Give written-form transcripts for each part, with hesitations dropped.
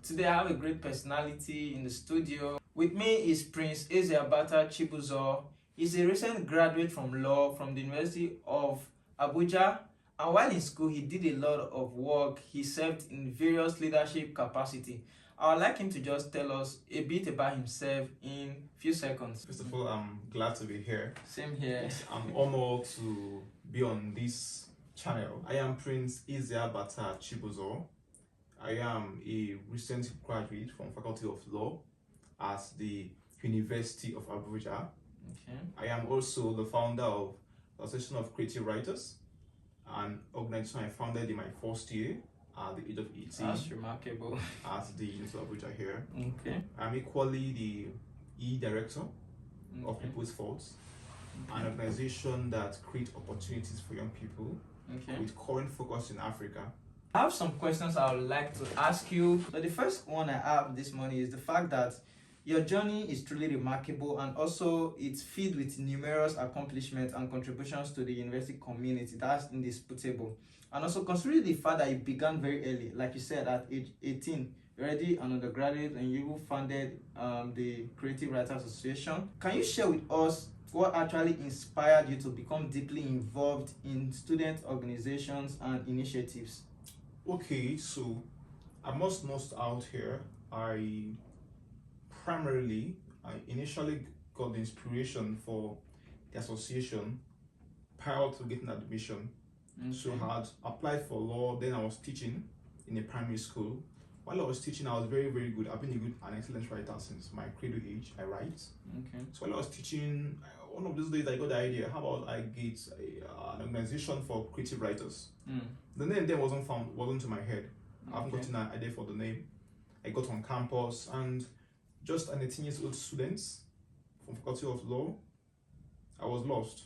Today I have a great personality in the studio. With me is Prince Ezeabata Chibuzor. He's a recent graduate from law from the University of Abuja. And while in school, he did a lot of work. He served in various leadership capacity. I would like him to just tell us a bit about himself in a few seconds. First of all, I'm glad to be here. Same here. I'm honored to be on this channel. I am Prince Ezeabata Chibuzor. I am a recent graduate from Faculty of Law at the University of Abuja. Okay. I am also the founder of the Association of Creative Writers, an organization I founded in my first year at the age of 18. That's remarkable. At the University of Abuja here. Okay. I'm equally the E-Director of People's Faults, an organization that creates opportunities for young people with current focus in Africa. I have some questions I would like to ask you. So the first one I have this morning is the fact that your journey is truly remarkable, and also it's filled with numerous accomplishments and contributions to the university community. That's indisputable. And also considering the fact that you began very early, like you said, at age 18, you're already an undergraduate and you founded the Creative Writers Association. Can you share with us what actually inspired you to become deeply involved in student organizations and initiatives? Okay, so I must note out here, I initially got the inspiration for the association prior to getting admission. So I had applied for law, then I was teaching in a primary school. While I was teaching, I was very, very good. I've been an excellent writer since my cradle age. I write. So while I was teaching, one of those days I got the idea, how about I get an organization for creative writers? The name then wasn't to my head. I haven't gotten an idea for the name. I got on campus and just an 18 years old student from Faculty of Law, I was lost.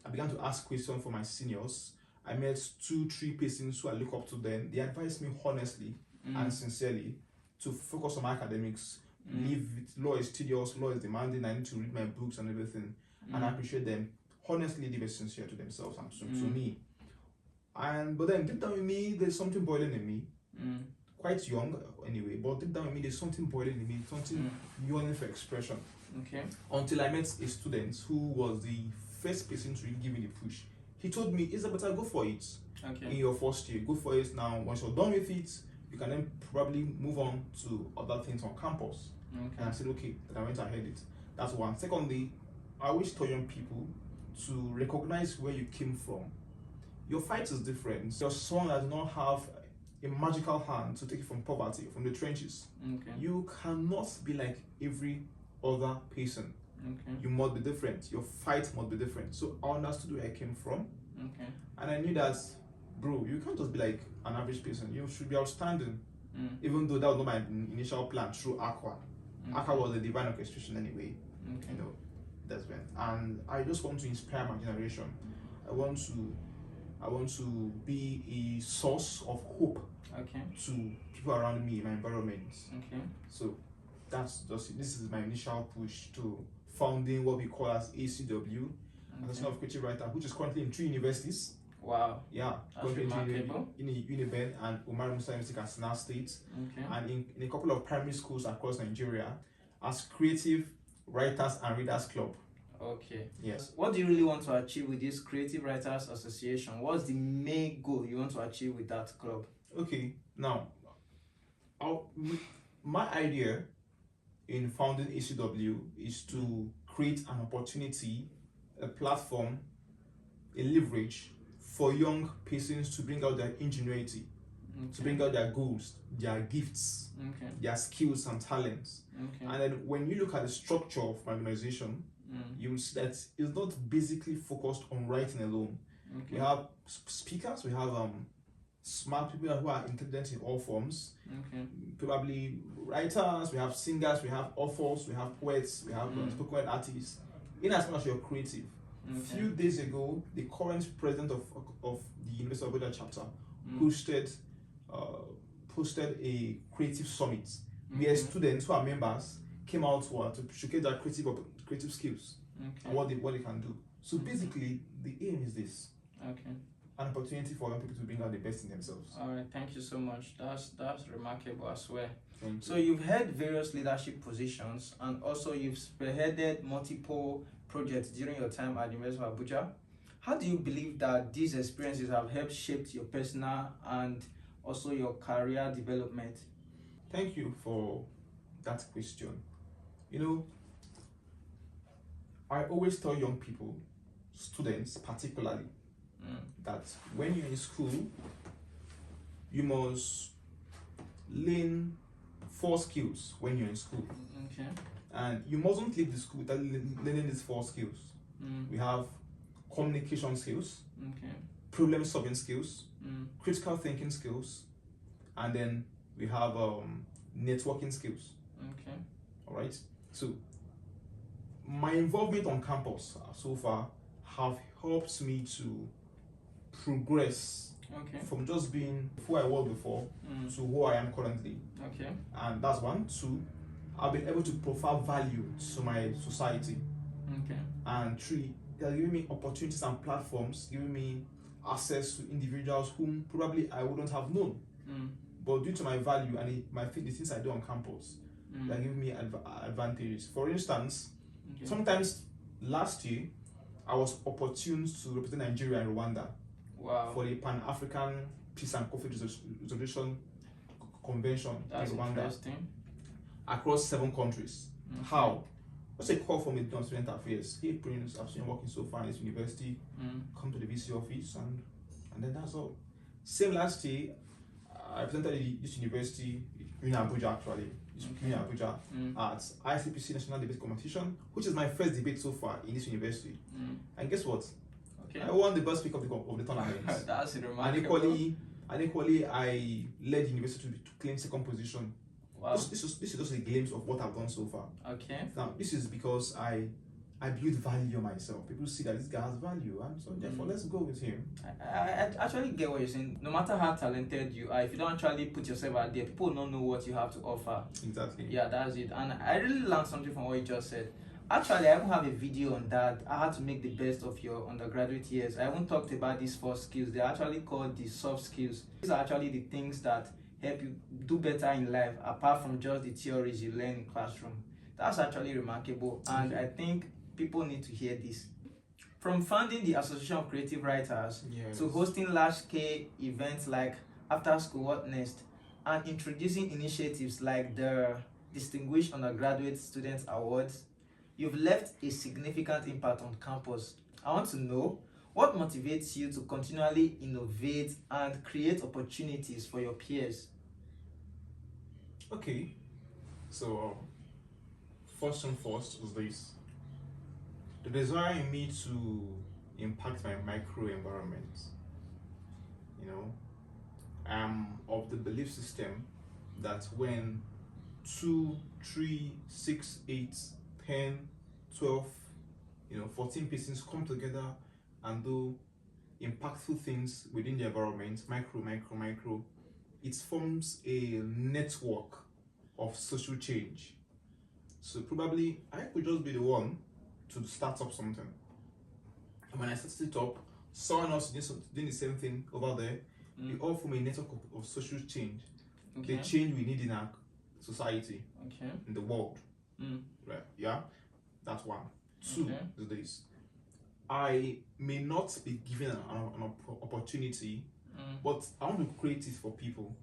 I began to ask questions for my seniors. I met 2-3 persons who I look up to them. They advised me honestly and sincerely to focus on my academics. Leave it. Law is tedious, law is demanding, I need to read my books and everything. And I appreciate them. Honestly, they were sincere to themselves and to me. But then deep down in me, there's something boiling in me. Quite young anyway, but deep down in me, there's something boiling in me, something yearning for expression. Until I met a student who was the first person to really give me the push. He told me, Ezeabata, go for it in your first year. Go for it now. Once you're done with it, you can then probably move on to other things on campus. And I said, okay, and I went ahead it. That's one. Secondly, I always tell young people to recognize where you came from. Your fight is different. You're someone that does not have a magical hand to take you from poverty, from the trenches. You cannot be like every other person. You must be different. Your fight must be different. So I understood where I came from. And I knew that, bro, you can't just be like an average person. You should be outstanding. Even though that was not my initial plan through Aqua. Aqua was a divine orchestration anyway. You know, that's when. And I just want to inspire my generation. I want to be a source of hope to people around me, my environment. So that's just it. This is my initial push to founding what we call as ACW, Association of Creative Writers, which is currently in 3 universities. Wow. Yeah, that's remarkable. In Uni-Abuja and Umar Musa University, Katsina State, and in a couple of primary schools across Nigeria as Creative Writers and Readers Club. Yes. What do you really want to achieve with this Creative Writers Association? What's the main goal you want to achieve with that club? Okay, now, my idea in founding ACW is to create an opportunity, a platform, a leverage for young persons to bring out their ingenuity, to bring out their goals, their gifts, their skills and talents. And then when you look at the structure of my organization, you will see that it's not basically focused on writing alone. We have speakers, we have smart people who are intelligent in all forms, probably writers, we have singers, we have authors, we have poets, we have spoken word artists, in as much as you're creative. A few days ago, the current president of the University of Abuja chapter posted a creative summit where students who are members came out to showcase their creative skills and what they can do. So basically, the aim is this. an opportunity for young people to bring out the best in themselves. All right, thank you so much. That's remarkable as well. Thank you. So you've held various leadership positions, and also you've spearheaded multiple projects during your time at the University of Abuja. How do you believe that these experiences have helped shape your personal and also your career development? Thank you for that question. You know, I always tell young people, students particularly, that when you're in school, you must learn 4 skills when you're in school. Okay. And you mustn't leave the school without learning these 4 skills. We have communication skills, Okay. problem solving skills, critical thinking skills, and then we have networking skills. Okay. All right. So my involvement on campus so far have helped me to progress Okay. from just being who I was before to who I am currently. Okay. And that's 1. 2, I've been able to provide value to my society. Okay. And 3, they're giving me opportunities and platforms, giving me access to individuals whom probably I wouldn't have known. But due to my value and the things I do on campus, they're giving me advantages. For instance, sometimes last year, I was opportune to represent Nigeria and Rwanda for the Pan-African Peace and Conflict Resolution Convention That's in Rwanda interesting. across 7 countries. How? What's a call from the Student Affairs? Hey, Prince, I've seen you working so far in this university. Come to the VC office, and then that's all. Same last year, I presented this university, Uni-Abuja actually, Uni-Abuja at ICPC National Debate Competition, which is my first debate so far in this university. And guess what? Okay. I won the best speaker of the tournament. That's remarkable. And equally, I led the university to claim 2nd position. Wow. This is just a glimpse of what I've done so far. Okay. Now, this is because I build value on myself. People see that this guy has value, and so therefore let's go with him. I actually get what you're saying. No matter how talented you are, if you don't actually put yourself out there, people don't know what you have to offer. Exactly. Yeah, that's it. And I really learned something from what you just said. Actually, I even have a video on that. How to make the best of your undergraduate years. I haven't talked about these 4 skills. They're actually called the soft skills. These are actually the things that help you do better in life, apart from just the theories you learn in classroom. That's actually remarkable, and I think people need to hear this. From founding the Association of Creative Writers to hosting large-scale events like After School What Next, and introducing initiatives like the Distinguished Undergraduate Students Awards, you've left a significant impact on campus. I want to know, what motivates you to continually innovate and create opportunities for your peers? Okay, so first and foremost is this: the desire in me to impact my micro environment. You know, I'm of the belief system that when 2, 3, 6, 8, 10, 12, 14 persons come together and do impactful things within the environment, micro, it forms a network of social change. So probably I could just be the one to start up something. And when I started it up, someone else doing the same thing over there, we all form a network of social change. The change we need in our society, in the world. Right? Yeah, that's 1. 2 is this: I may not be given an opportunity, but I want to create it for people.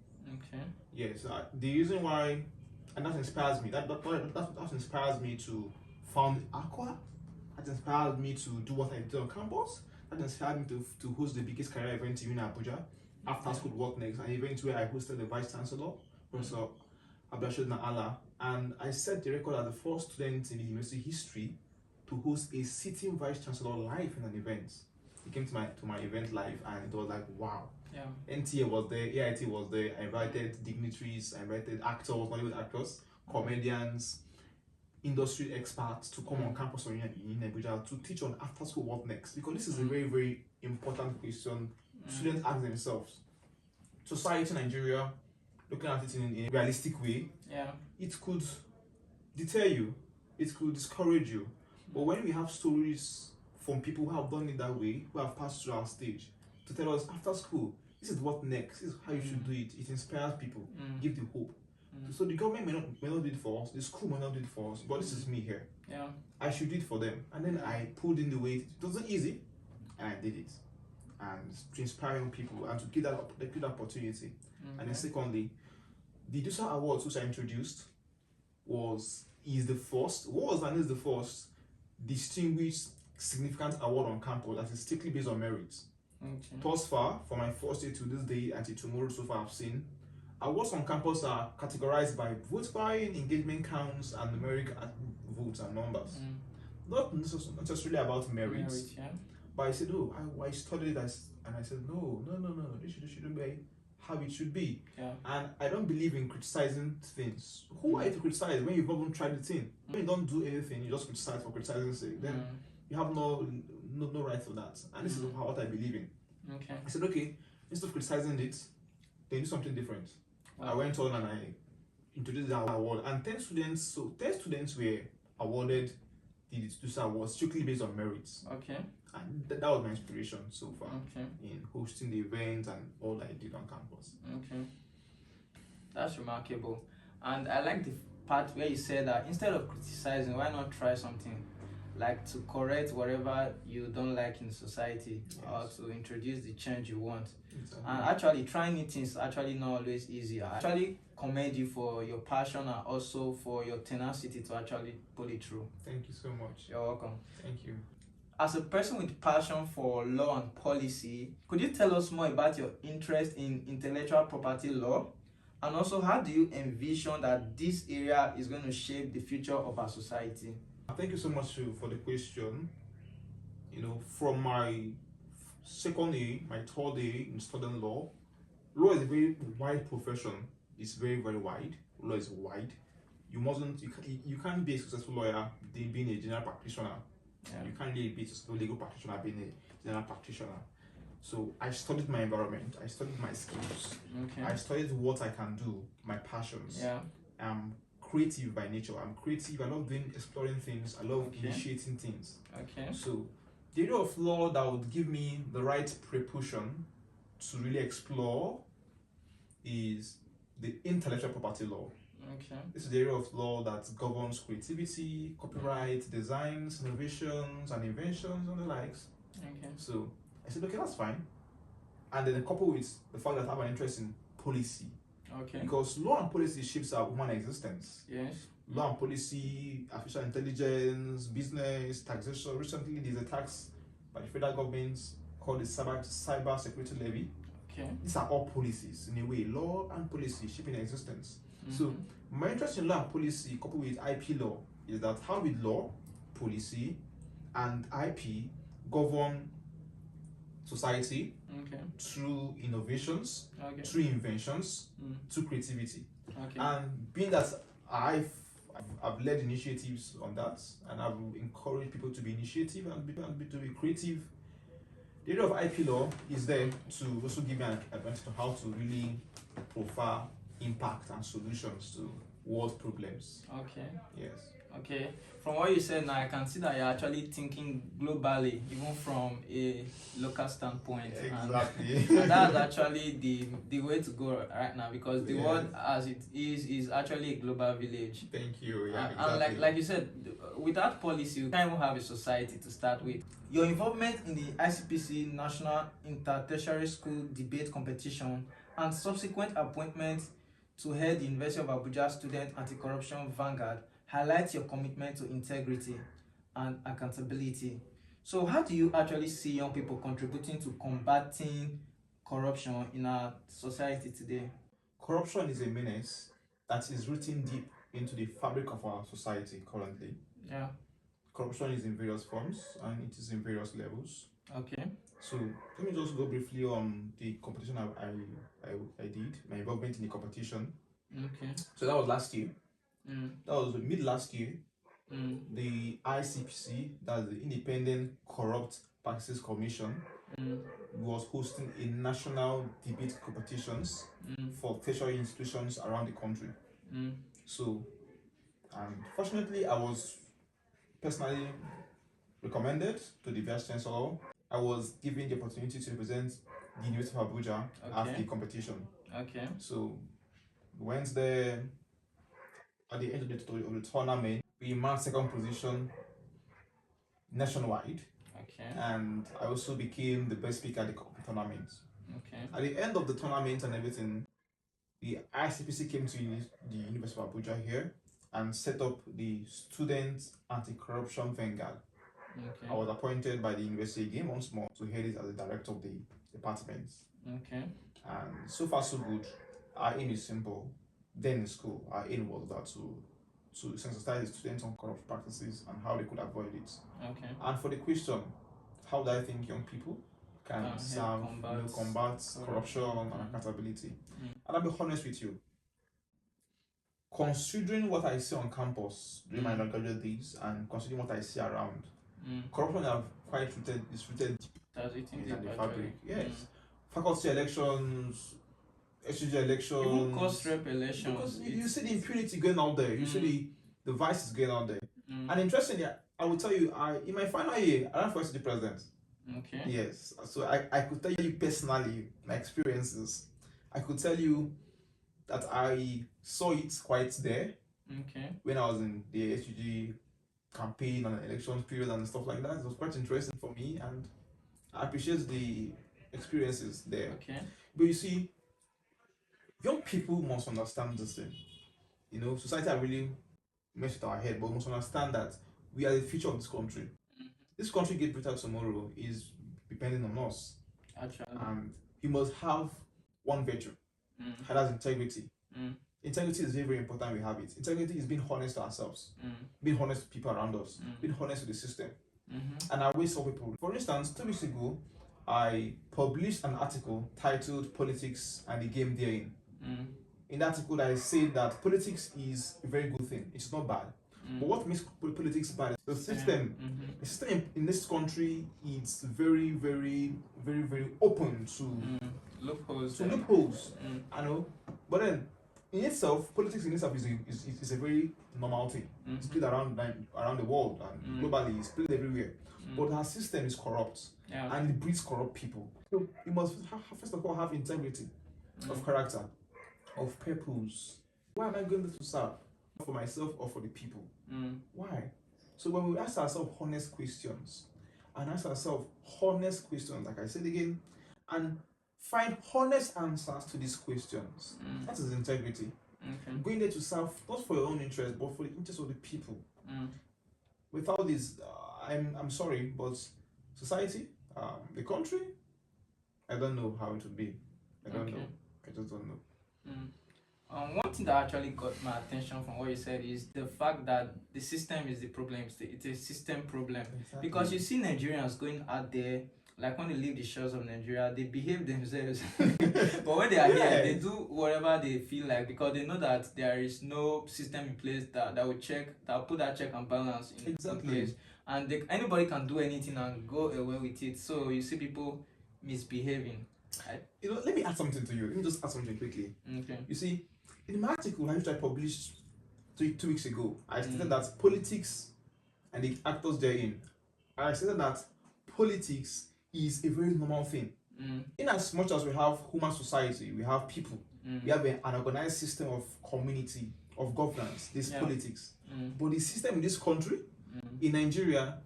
Yes, the reason why, and that inspires me. That inspires me to found Aqua. That inspires me to do what I do on campus. That inspired me to host the biggest career event in Uni-Abuja, After School What Next, an event where I hosted the Vice Chancellor, Professor Abdulrashid Na'ala, and I set the record as the first student in the university history to host a sitting Vice Chancellor live in an event. He came to my event live, and it was like, wow. NTA was there, AIT was there. I invited dignitaries, I invited actors, Hollywood actors, comedians, industry experts to come on campus in Uni-Abuja to teach on After School What Next, because this is a very, very important question students ask themselves. Society in Nigeria, looking at it in a realistic way, it could deter you, it could discourage you. But when we have stories from people who have done it that way, who have passed through our stage, to tell us after school, this is what next, this is how you should do it. It inspires people, give the hope. So the government may not do it for us, the school may not do it for us, but this is me here. Yeah. I should do it for them. And then I pulled in the weight. It wasn't easy, and I did it. And to inspire young people and to give that opportunity. And then secondly, the DUSA Awards which I introduced is the first distinguished significant award on campus that is strictly based on merit. Thus far, from my first day to this day until tomorrow, so far I've seen awards on campus are categorized by vote buying, engagement counts, and numeric votes and numbers. Not necessarily about merit. But I said, oh, I studied this, and I said, no, this shouldn't be how it should be. And I don't believe in criticizing things. Who are you to criticize when you've not even tried the thing? When you don't do anything, you just criticize for criticizing's sake. Then you have no right for that. And this is what I believe in. I said, okay, instead of criticizing it, then do something different. I went on and I introduced the award, and 10 students were awarded the DUSA award strictly based on merits. And that was my inspiration so far in hosting the event and all I did on campus. That's remarkable. And I like the part where you said that instead of criticizing, why not try something like to correct whatever you don't like in society, or to introduce the change you want. And actually trying new things is actually not always easy. I actually commend you for your passion and also for your tenacity to actually pull it through. Thank you so much. You're welcome. Thank you. As a person with passion for law and policy, could you tell us more about your interest in intellectual property law? And also, how do you envision that this area is going to shape the future of our society? Thank you so much for the question. From my second year, my third year in studying law is a very wide profession. It's very, very wide. Law is wide. You can't be a successful lawyer being a general practitioner. You can't really be a successful legal practitioner being a general practitioner. So I studied my environment, I studied my skills, I studied what I can do, my passions. I'm creative by nature. I'm creative. I love exploring things. I love initiating things. So the area of law that would give me the right propulsion to really explore is the intellectual property law. This is the area of law that governs creativity, copyright, designs, innovations, and inventions, and the likes. So I said, okay, that's fine. And then coupled with the fact that I have an interest in policy. Because law and policy shapes our human existence. Law and policy, artificial intelligence, business, taxation. Recently, there's a tax by the federal government called the cyber security levy. These are all policies in a way. Law and policy shaping existence. So my interest in law and policy coupled with IP law is that how will law, policy, and IP govern society through innovations, through inventions, through creativity. And being that I've led initiatives on that, and I've encouraged people to be initiative and to be creative, the area of IP law is there to also give me an advantage to how to really profile impact and solutions to world problems. Yes. From what you said now, I can see that you're actually thinking globally, even from a local standpoint. And that's actually the way to go right now, because the world as it is actually a global village. Thank you. And like you said, without policy, you can't even have a society to start with. Your involvement in the ICPC National Inter-Tertiary School Debate Competition and subsequent appointment to head the University of Abuja Student Anti-Corruption Vanguard highlights your commitment to integrity and accountability. So how do you actually see young people contributing to combating corruption in our society today? Corruption is a menace that is written deep into the fabric of our society currently. Corruption is in various forms and it is in various levels. So let me just go briefly on the competition I did, my involvement in the competition. So that was last year. That was mid last year. The ICPC, that's the Independent Corrupt Practices Commission, was hosting a national debate competitions for tertiary institutions around the country. So, fortunately, I was personally recommended to the Vice Chancellor. I was given the opportunity to represent the University of Abuja at Okay. the competition. Okay. So we went there at the end of the tournament. We marked second position nationwide, Okay. and I also became the best speaker at the tournament. Okay. At the end of the tournament and everything, the ICPC came to the University of Abuja here and set up the Student Anti-Corruption Vanguard. Okay. I was appointed by the university again once more to head it as the director of the department. Okay. And so far so good. Our aim is simple. Then in school, our aim was that to sensitize the students on corrupt practices and how they could avoid it. Okay. And for the question, how do I think young people can combat corruption and accountability? And I'll be honest with you. Considering what I see on campus during my undergraduate days and considering what I see around, corruption is rooted in the fabric. Yes. Faculty elections, HG elections, even cost rep elections. Because you see the impunity going out there, you see the vices going out there. And interestingly, I will tell you, in my final year, I ran for the president. Okay. Yes. So I could tell you personally my experiences. I could tell you that I saw it quite there. Okay. When I was in the HG campaign and election period and stuff like that. It was quite interesting for me, and I appreciate the experiences there. Okay. But you see, young people must understand this thing. You know, society are really messed with our head, but we must understand that we are the future of this country. This country get better tomorrow is depending on us. Actually. And we must have one virtue, and that's integrity. Integrity is very, very important. We have it. Integrity is being honest to ourselves, being honest to people around us, being honest to the system. And I always tell people, for instance, 2 weeks ago, I published an article titled Politics and the Game Therein. In that article, I say that politics is a very good thing. It's not bad. But what makes politics bad is the system. The system in this country is very, very, very, very open to loopholes. I know. But then, in itself, politics in itself is a very normal thing. It's played around the world and globally. It's played everywhere. But our system is corrupt, and it breeds corrupt people. So you must first of all have integrity of character, of purpose. Why am I going to serve? For myself or for the people? Why? So when we ask ourselves honest questions, like I said again, and find honest answers to these questions, that is integrity. Going there to serve not for your own interest, but for the interest of the people. Without this, I'm sorry, but society, the country, I don't know how it would be. I don't know. I just don't know. One thing that actually got my attention from what you said is the fact that the system is the problem. It's a system problem. Exactly. Because you see Nigerians going out there, like when they leave the shores of Nigeria, they behave themselves. But when they are here, they do whatever they feel like, because they know that there is no system in place that will put that check and balance in place. And anybody can do anything and go away with it. So you see people misbehaving. You know, let me add something to you. Let me just add something quickly. Okay. You see, in my article which I published 2 weeks ago, I stated that politics and the actors therein, I stated that politics is a very normal thing. In as much as we have human society, we have people, we have an organized system of community, of governance, this politics. But the system in this country, in Nigeria,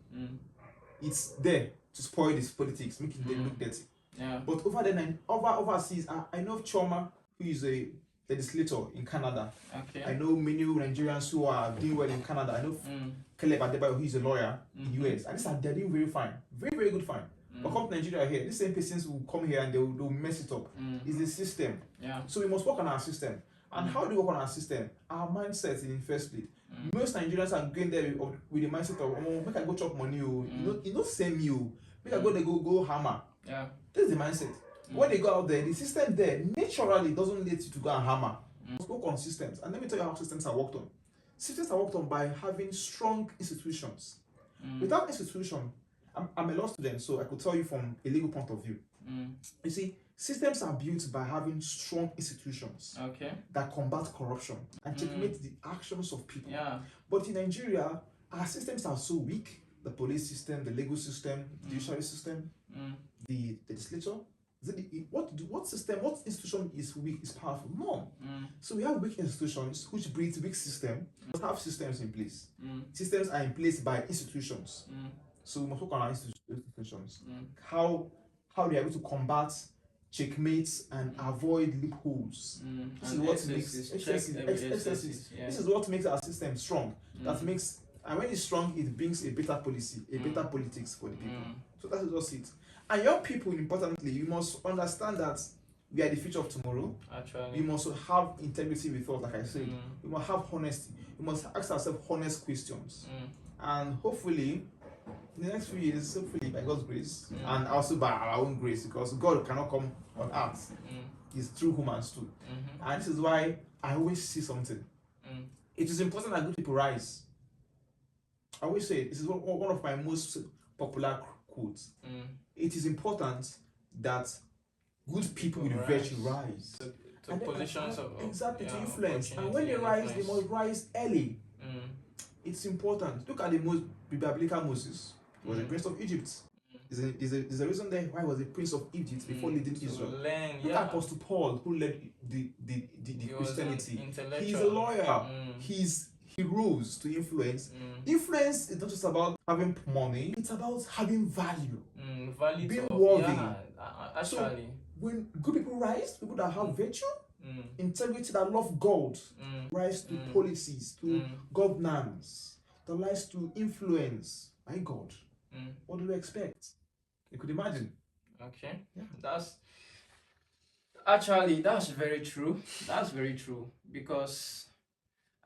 it's there to spoil this politics, making them look dirty. But over there, overseas, I know Choma, who is a legislator in Canada. I know many Nigerians who are doing well in Canada. I know Caleb Adebayo, who is a lawyer in the US. And they're doing very fine. Very, very good fine. But come to Nigeria here, these same persons will come here and they'll mess it up. It's the system. So we must work on our system. And how do we work on our system? Our mindset in first place. Most Nigerians are going there with the mindset of, oh, make I go chop money, you know, same you. Make I go hammer. This is the mindset. When they go out there, the system there naturally doesn't let you to go and hammer. It's go consistent. And let me tell you how systems are worked on. Systems are worked on by having strong institutions. Without institution, I'm a law student, so I could tell you from a legal point of view. You see, systems are built by having strong institutions that combat corruption and checkmate the actions of people. But in Nigeria, our systems are so weak. The police system, the legal system, the judiciary system, the legislature, what institution is weak is powerful? No. So we have weak institutions which breeds weak system. We have systems in place. Systems are in place by institutions. So we must work on our institutions. How they are able to combat checkmates and avoid loopholes. This is what makes excesses. This is what makes our system strong. That makes, and when it's strong, it brings a better policy, a better politics for the people. So that is just it. And young people, importantly, you must understand that we are the future of tomorrow. We must have integrity with us, like I said. We must have honesty. We must ask ourselves honest questions. And hopefully, in the next few years, hopefully by God's grace, and also by our own grace, because God cannot come on earth. It's through humans too. And this is why I always see something. It is important that good people rise. I always say this is one of my most popular quotes. It is important that good people with virtue rise to positions of to influence. And when they rise, they must rise early. It's important. Look at the most biblical Moses. He was a prince of Egypt. There's a reason there why he was a prince of Egypt before leading Israel. Look at Apostle Paul, who led the Christianity. He's a lawyer. He rose to influence. Influence is not just about having money, it's about having value. Being worthy. Actually. So when good people rise, people that have virtue, integrity, that love God, rise to policies, to governance, that rise to influence. My God, what do we expect? You could imagine. Okay, yeah. That's very true. That's very true, because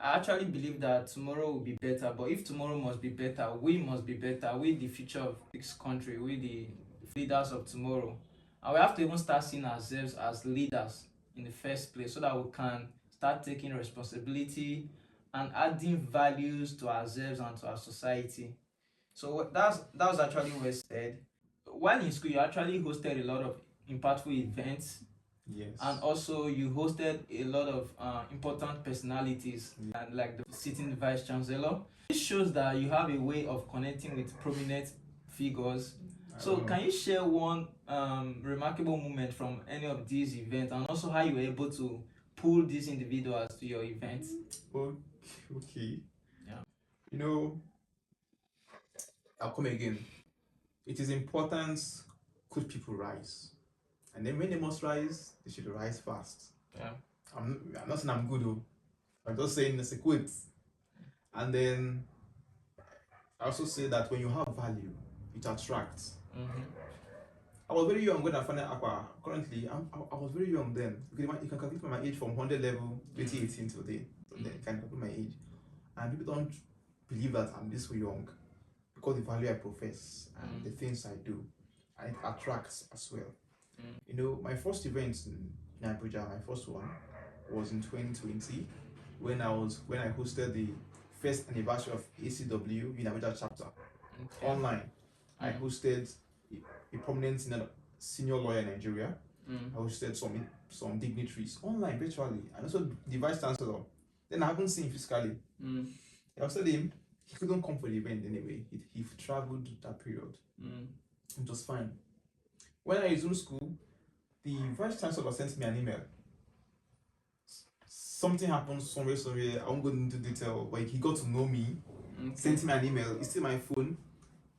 I actually believe that tomorrow will be better. But if tomorrow must be better, we must be better. We the future of this country. We the leaders of tomorrow. And we have to even start seeing ourselves as leaders in the first place, so that we can start taking responsibility and adding values to ourselves and to our society. So that was actually well said. While in school, you actually hosted a lot of impactful events. Yes. And also you hosted a lot of important personalities, and like the sitting vice chancellor. This shows that you have a way of connecting with prominent figures. So can you share one remarkable moment from any of these events, and also how you were able to pull these individuals to your events? Okay. Yeah. I'll come again. It is important good people rise. And then when they must rise, they should rise fast. Yeah. I'm not saying I'm good though. I'm just saying it's a quote. And then I also say that when you have value, it attracts. I was very young when I found Aqua. Currently, I was very young then. You can calculate my age from 100 level 2018 to today. So then you can calculate my age. And people don't believe that I'm this young, because the value I profess and the things I do, and it attracts as well. My first event in Uni-Abuja, my first one, was in 2020 when I hosted the first anniversary of ACW Uni-Abuja chapter online. I hosted a prominent senior lawyer in Nigeria. I hosted some dignitaries online virtually, and also the vice chancellor. Then I haven't seen him physically. I hosted him. He couldn't come for the event anyway. He traveled that period. It was fine. When I resumed school, the vice chancellor sent me an email. Something happened somewhere. I won't go into detail, but he got to know me. Sent me an email. It's still my phone.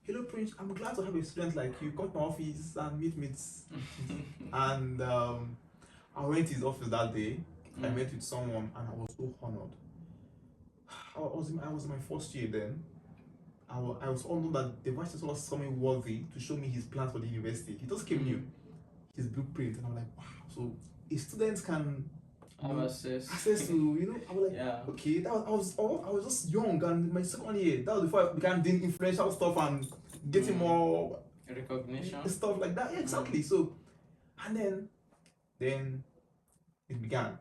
Hello, Prince. I'm glad to have a student like you. Come to my office and meet me. And I went to his office that day. I met with someone, and I was so honored. I was in my first year then. I was honored that the vice chancellor saw me worthy to show me his plans for the university. He just came new, his blueprint, and I'm like, wow. So a student can have access to, I was like, okay. I was just young, and my second year, that was before I began doing influential stuff and getting more recognition, stuff like that. Yeah, exactly. So, and then it began,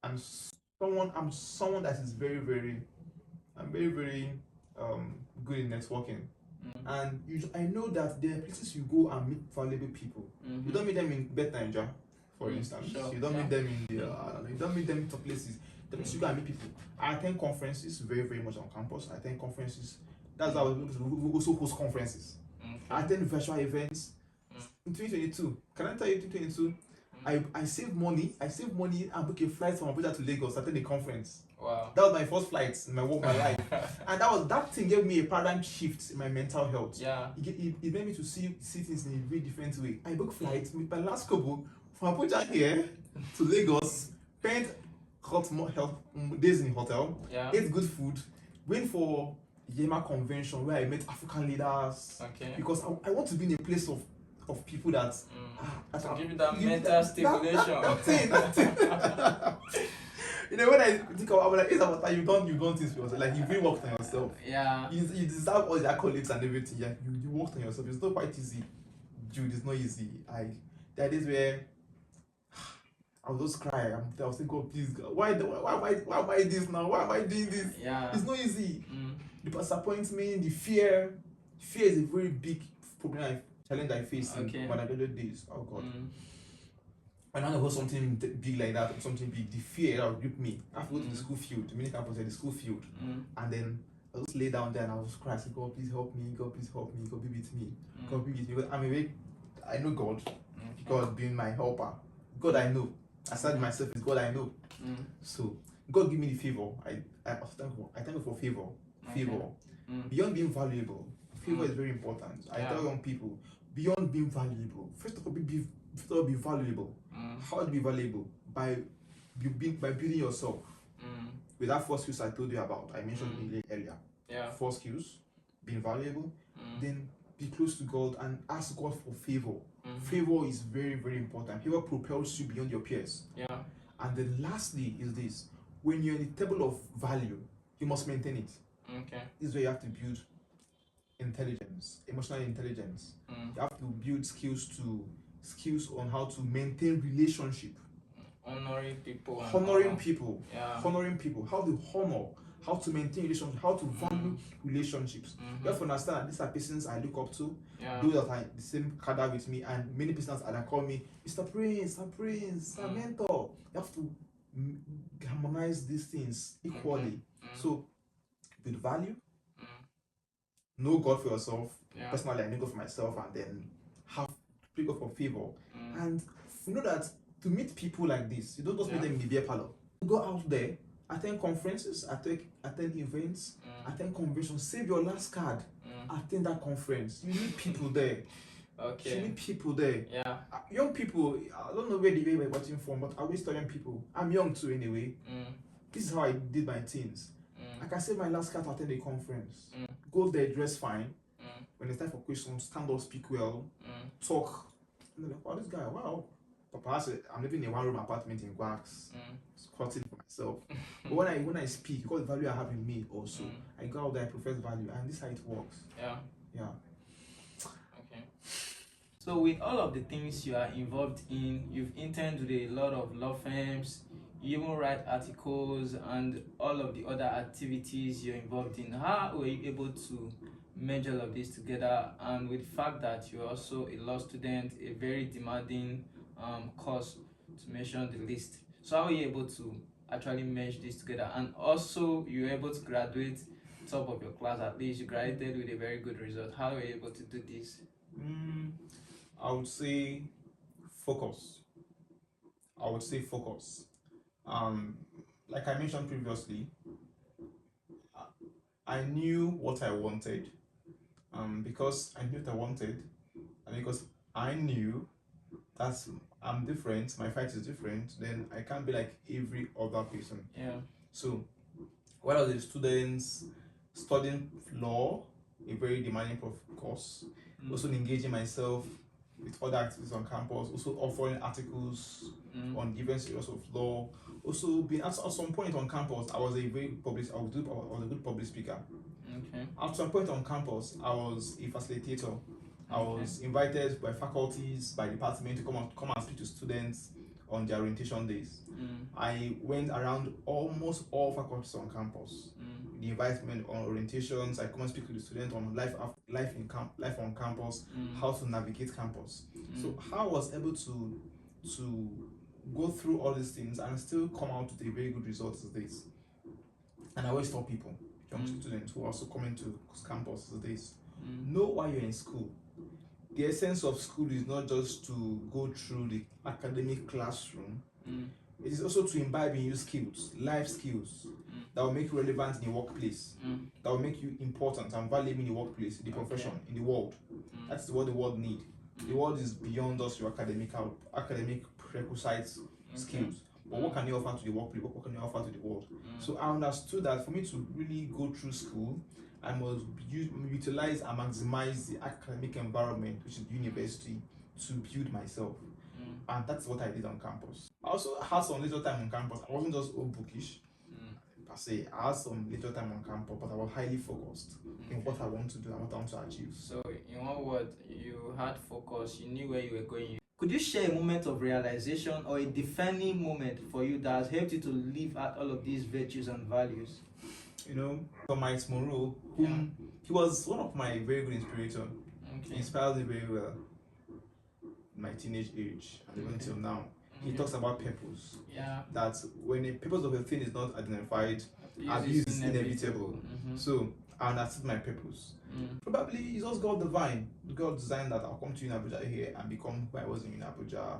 and I'm someone that is very, very good in networking. And I know that there are places you go and meet valuable people. You don't meet them in Beth Niger, for instance. Sure. You don't meet them in the you don't meet them in places. The places you go and meet people. I attend conferences very, very much on campus. I attend conferences. That's how we also host conferences. I attend virtual events. In 2022, can I tell you 2022? I saved money. I saved money and booked a flight from Abuja to Lagos to attend a conference. Wow. That was my first flight in my life. And that thing gave me a paradigm shift in my mental health. Yeah. It made me to see things in a very different way. I booked flights with my last couple from Abuja here to Lagos, spent days in the hotel, ate good food, went for Yema convention where I met African leaders. Okay. Because I want to be in a place of people that to give you that mental stimulation. That thing. You know, when I think about, I'm like, Ezeabata, you've done things for yourself. Like, you've really worked on yourself. Yeah. You deserve all the accolades and everything. Yeah, you worked on yourself. It's not quite easy, dude. It's not easy. There are days where I would just cry. I was thinking, God, please, God, why am I this now? Why am I doing this? Yeah. It's not easy. The disappointment, the fear. Fear is a very big problem, challenge I face in my adult days. Oh God. And I know something big like that, something big, the fear that would grip me. I have to go to the school field, the mini campus at the school field. And then I just lay down there and I was crying. I said, God, please help me. God, please help me. God, be with me. God, be with me. Because I know God. God being my helper. God, I know. I said myself is God, I know. So, God give me the favor. I thank you for favor. Favor. Beyond being valuable, favor is very important. I tell young people, beyond being valuable, first of all, be valuable. How to be valuable? By building yourself. With that four skills I told you about, I mentioned earlier. Yeah. 4 skills, being valuable, then be close to God and ask God for favor. Favor is very, very important. Favor propels you beyond your peers. Yeah. And then lastly is this: when you're in the table of value, you must maintain it. Okay. This is where you have to build intelligence, emotional intelligence. You have to build skills on how to maintain relationship. Honoring people. Honoring people. Yeah. Honoring people. How to honor, how to maintain relationships, how to value relationships. You have to understand that these are persons I look up to, those that are the same cadre with me, and many persons that call me Mr. Prince, Mr. Mentor. You have to harmonize these things equally. So, with value, know God for yourself. Personally, I know God for myself, and then have pray God for favor. And you know that to meet people like this, you don't just meet them in the beer parlor. Go out there, attend conferences, attend events, attend conventions, save your last card, attend that conference. You meet people there. Okay. You meet people there. Yeah. Young people, I don't know where they were watching from, but I always tell young people, I'm young too anyway. This is how I did my teens. I can save my last card to attend a conference. Go there, dress fine. When it's time for questions, stand up, speak well, talk. And they're like, wow, this guy, wow. Perhaps I'm living in a 1-room apartment in Guax, squatting for myself. But when I speak, because the value I have in me also, I go out there, I profess value, and this is how it works. Yeah. Okay. So with all of the things you are involved in, you've interned with a lot of law firms, you even write articles and all of the other activities you're involved in. How were you able to merge all of this together? And with the fact that you're also a law student, a very demanding course to mention the least. So how were you able to actually merge this together? And also you were able to graduate top of your class, at least you graduated with a very good result. How were you able to do this? I would say focus. Like I mentioned previously, I knew what I wanted. Because I knew what I wanted, and because I knew that I'm different, my fight is different, then I can't be like every other person. So while I was a student studying law, a very demanding course, also engaging myself with other activities on campus, also offering articles on different areas of law, also being at some point on campus, I was a good public speaker. At some point on campus, I was a facilitator. I was invited by faculties, by department to come and speak to students on their orientation days. I went around almost all faculties on campus. They invite me on orientations. I come and speak to the students on life on campus, how to navigate campus. So how I was able to go through all these things and still come out with a very good result is this. And I always tell people, young students who are also coming to campus is this: know why you're in school. the essence of school is not just to go through the academic classroom. It is also to imbibe in you skills, life skills, that will make you relevant in the workplace, that will make you important and valuable in the workplace, in the profession, in the world. That's what the world needs. The world is beyond just your academic prerequisites, skills. But what can you offer to the workplace? What can you offer to the world? So I understood that for me to really go through school, I must utilize and maximize the academic environment, which is university, to build myself. And that's what I did on campus. I also had some leisure time on campus. I wasn't just all bookish per se. I had some leisure time on campus, but I was highly focused in what I want to do and what I want to achieve. So, in one word, you had focus, you knew where you were going. Could you share a moment of realization or a defining moment for you that has helped you to live out all of these virtues and values? You know, Thomas Monroe, he was one of my very good inspirators. He inspires me very well in my teenage age and even until now. He talks about purpose. That when the purpose of a thing is not identified, abuse is inevitable. So I understood my purpose. Probably it's just God divine. God designed that I'll come to Uni-Abuja here and become who I was in Uni-Abuja.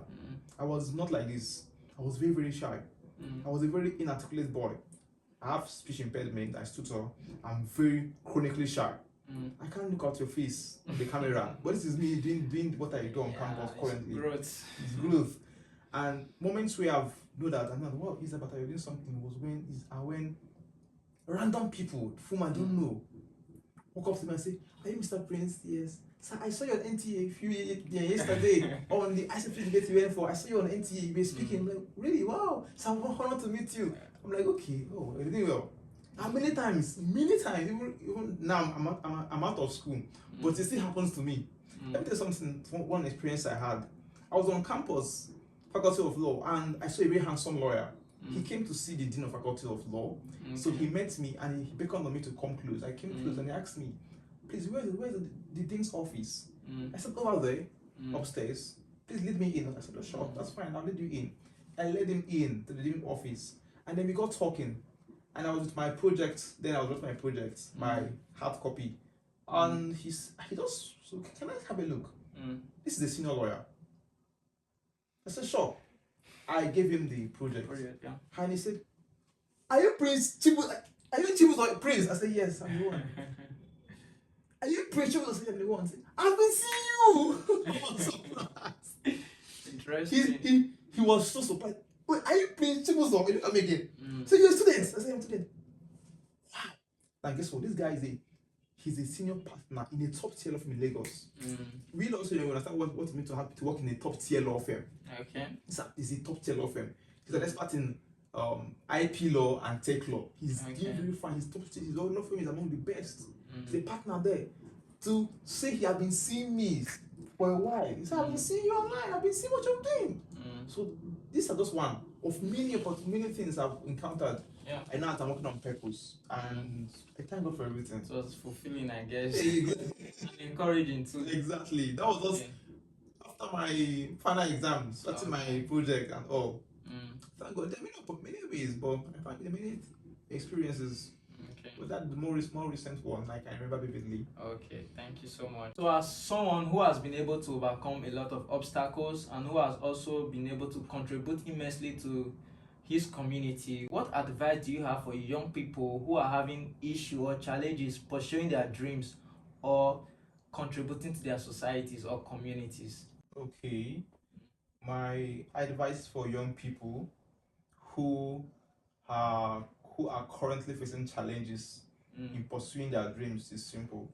I was not like this. I was very, very shy. I was a very inarticulate boy. I have speech impediment, I stutter. I'm very chronically shy. I can't look at your face on the camera. But this is me doing what I do on campus currently. It's growth. And moments where I've know that I'm not, what is about doing something was when random people whom I don't know walk up to me and say, "Are you Mr. Prince?" "Yes." "Sir, I saw you on NTA yesterday on the ICP debate you went for. I saw you on NTA, you were speaking." I'm like, "Really? Wow. So I'm honored to meet you." I'm like, "Okay, oh, you're doing well." And many times, even now I'm out of school, but it still happens to me. Let me tell you something, one experience I had. I was on campus, Faculty of Law, and I saw a very handsome lawyer. He came to see the Dean of Faculty of Law. So he met me and he beckoned on me to come close. I came close and he asked me, "Please, where's the Dean's office?" I said, "Over there, upstairs. Please lead me in." I said, "Oh, sure, that's fine, I'll lead you in." I led him in to the Dean's office. And then we got talking. And I was with my project, my hard copy. And he just, "So can I have a look?" This is the senior lawyer. I said, "Sure." I gave him the project. And he said, "Are you Prince Chibuzor? Are you Chibuzor Prince?" I said, "Yes, I'm the one." "Are you Prince Chibuzor?" I said, "I'm the one." I said, "I've been seeing you." Interesting. He was so surprised. "Wait, are you Prince Chibuzor?" He looked at me again. "So you're a student?" I said, "I'm a student." Wow. And guess what? This guy he's a senior partner in a top tier law firm in Lagos. We also understand what it means to work in a top tier law firm. He's a top tier law firm. He's an expert in IP law and tech law. He's doing very fine. His top tier, his law firm is among the best. He's a partner there. To say he had been seeing me for a while. He said, "I've been seeing you online. I've been seeing what you're doing." So these are just one of many things I've encountered. I know that I'm working on purpose, and I thank God for everything. It was fulfilling, I guess. And encouraging too. Exactly. That was just after my final exam, starting my project and all. Thank God. There are many ways, but I find there are many experiences. But that's the more recent one, I can remember vividly. Okay, thank you so much. So as someone who has been able to overcome a lot of obstacles and who has also been able to contribute immensely to his community, what advice do you have for young people who are having issues or challenges pursuing their dreams or contributing to their societies or communities? Okay, my advice for young people who are currently facing challenges in pursuing their dreams is simple.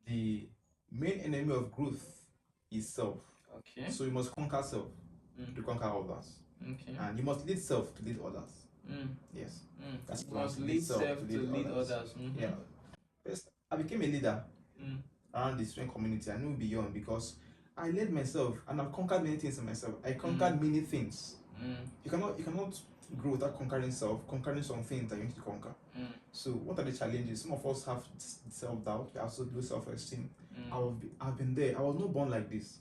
The main enemy of growth is self. So you must conquer self to conquer others. And you must lead self to lead others. Yes. That's you must lead self to lead others. Yeah. First, I became a leader around the student community. I know beyond because I led myself and I've conquered many things in myself. I conquered many things. You cannot grow without conquering self, conquering some things that you need to conquer. So what are the challenges? Some of us have self-doubt, we also do self-esteem. I've been there. I was not born like this.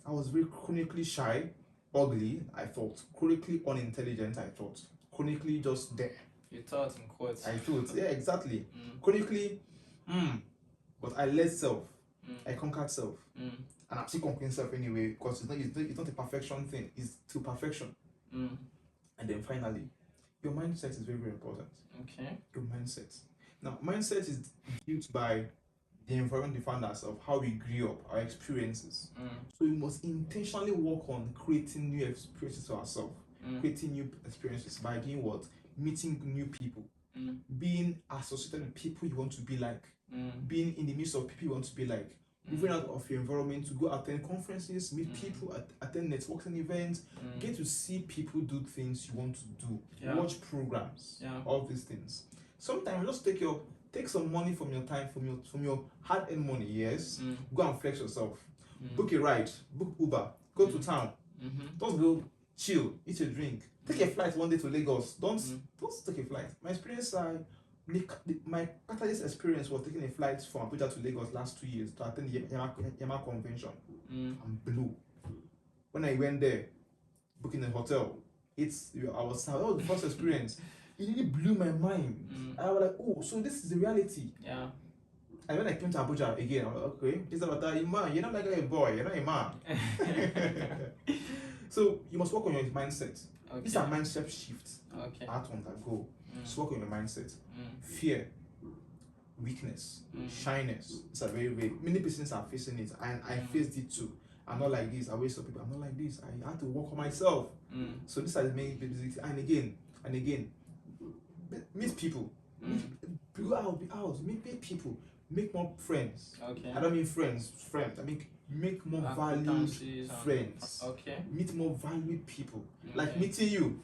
I was very chronically shy, ugly, I thought. Chronically unintelligent, I thought. Chronically just there. You thought in quotes. I thought, yeah, exactly. Chronically, but I led self. I conquered self. and I'm still conquering self anyway, because it's not a perfection thing, it's to perfection. And then finally, your mindset is very, very important. Okay. Your mindset. Now, mindset is built by the environment we found ourselves, how we grew up, our experiences. So we must intentionally work on creating new experiences for ourselves, creating new experiences by doing what? Meeting new people, being associated with people you want to be like, being in the midst of people you want to be like, moving out of your environment to go attend conferences, meet people, attend networking events, get to see people do things you want to do, watch programs, all these things. Sometimes just take some money from your time, from your hard-earned money, yes. Go and flex yourself. Book a ride, book Uber, go to town. Just go chill, eat a drink. Take a flight one day to Lagos. Don't take a flight. My catalyst experience was taking a flight from Abuja to Lagos last 2 years to attend the Yama convention. I'm blue. When I went there, booking a hotel, that was the first experience. It really blew my mind. I was like, oh, so this is the reality. Yeah. And when I came to Abuja again, I was like, okay, Ezeabata, man, you're not like a boy, you're not a man. So you must work on your mindset. Okay. These are mindset shifts. Okay. I have to undergo. Just work on your mindset. Fear, weakness, shyness. These are very, very many persons are facing it, and I faced it too. I'm not like this. I waste some people. I'm not like this. I have to work on myself. So these are the main basics. And again, meet people. Go out, be out. Meet people. Make more friends. Okay. I don't mean friends. I mean make more valued friends. Okay. Meet more valued people. Like meeting you,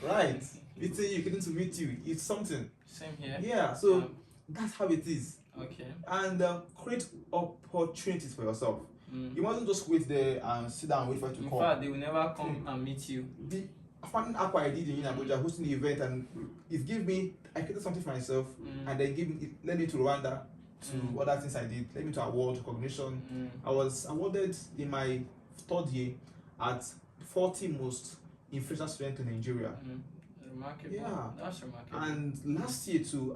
right? Meeting you, getting to meet you. It's something. Same here. Yeah. So that's how it is. Okay. And create opportunities for yourself. You mustn't just wait there and sit down and wait for it to come. In fact, they will never come and meet you. The funding app I did in Uni-Abuja, hosting the event, and I created something for myself, and then it led me to Rwanda, to other things I did, led me to award recognition. I was awarded in my third year at 40 most influential students in Nigeria. Remarkable. Yeah, that's remarkable. And last year too,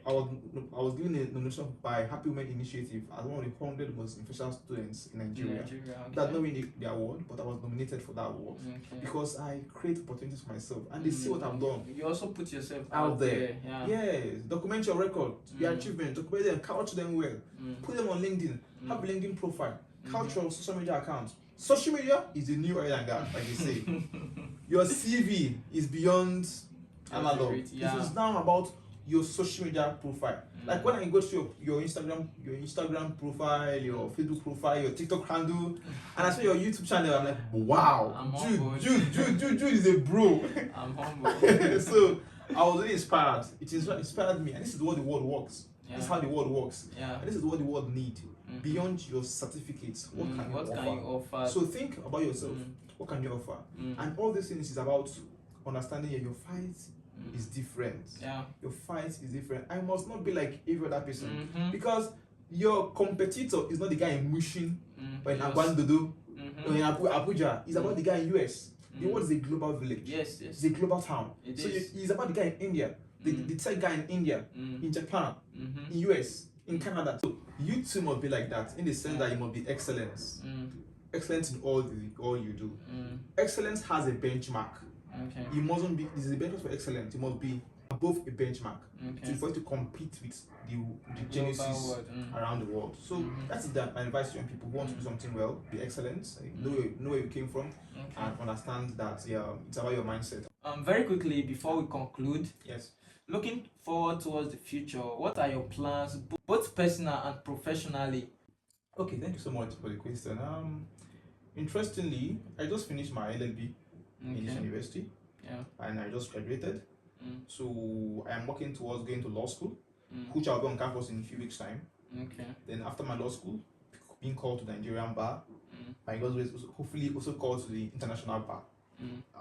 I was given a nomination by Happy Women Initiative as one of the 100 most influential students in Nigeria. Okay. That not winning the award, but I was nominated for that award because I create opportunities for myself, and they see what I've done. You also put yourself out there. Yeah. Yes, document your record, your achievement, document them, couch them well, put them on LinkedIn, have a LinkedIn profile, couch your social media accounts. Social media is the new oil and gas, like they say. Your CV is beyond analog. It is now about your social media profile. Like when I go to your Instagram profile, your Facebook profile, your TikTok handle, and I saw your YouTube channel, I'm like, wow, Jude is a bro. I'm humble. So I was really inspired. It inspired me, and this is what the world works. This is how the world works. And this is what the world needs. Beyond your certificates, what can you offer? So think about yourself. What can you offer? And all these things is about understanding your fight is different. Your fight is different. I must not be like every other person because your competitor is not the guy in Mushin or in Agbandodo or in Abuja. It's about the guy in US. The world is a global village. Yes. It's a global town. It's about the guy in India, the tech guy in India, in Japan, in US, in Canada. So you too must be like that in the sense that you must be excellent. Excellent in all you do. Excellence has a benchmark. You mustn't be. This is a benchmark for excellence. You must be above a benchmark for you to compete with the genesis around the world. So that's my advice to young people who want to do something well. Be excellent. Know where you came from, and understand that it's about your mindset. Very quickly before we conclude. Yes. Looking forward towards the future, what are your plans, both personal and professionally? Okay, thank you so much for the question. Interestingly, I just finished my LLB in this university, and I just graduated. So I am working towards going to law school, which I'll be on campus in a few weeks' time. Then after my law school, being called to the Nigerian bar, my graduate hopefully also called to the international bar,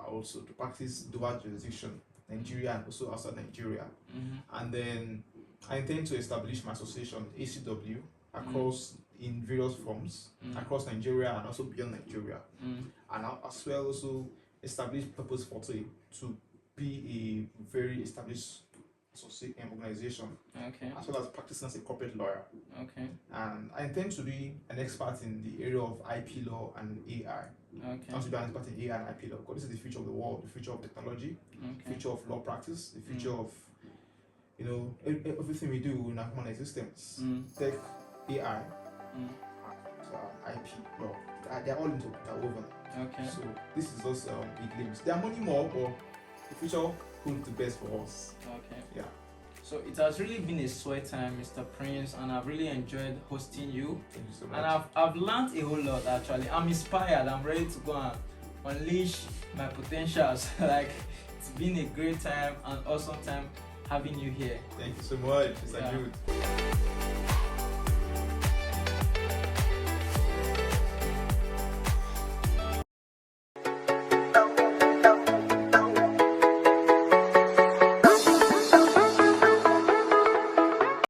also to practice dual jurisdiction. Nigeria and also outside Nigeria. And then I intend to establish my association ACW across in various forms across Nigeria and also beyond Nigeria. And I'll as well also establish Purpose 40 to be a very established organization, Okay. as well as practicing as a corporate lawyer. Okay. And I intend to be an expert in the area of IP law and AI. I want to be an expert in AI and IP law because this is the future of the world, the future of technology, the future of law practice, the future of everything we do in our human existence. Tech, AI, IP law, they're all interwoven. Okay. So this is just big glimpse. There are many more, but the future holds the best for us. Okay. Yeah. So it has really been a sweet time, Mr. Prince, and I've really enjoyed hosting you. Thank you so much. And I've learned a whole lot actually. I'm inspired. I'm ready to go and unleash my potentials. Like, it's been a great time and awesome time having you here. Thank you so much, Mr. Jude.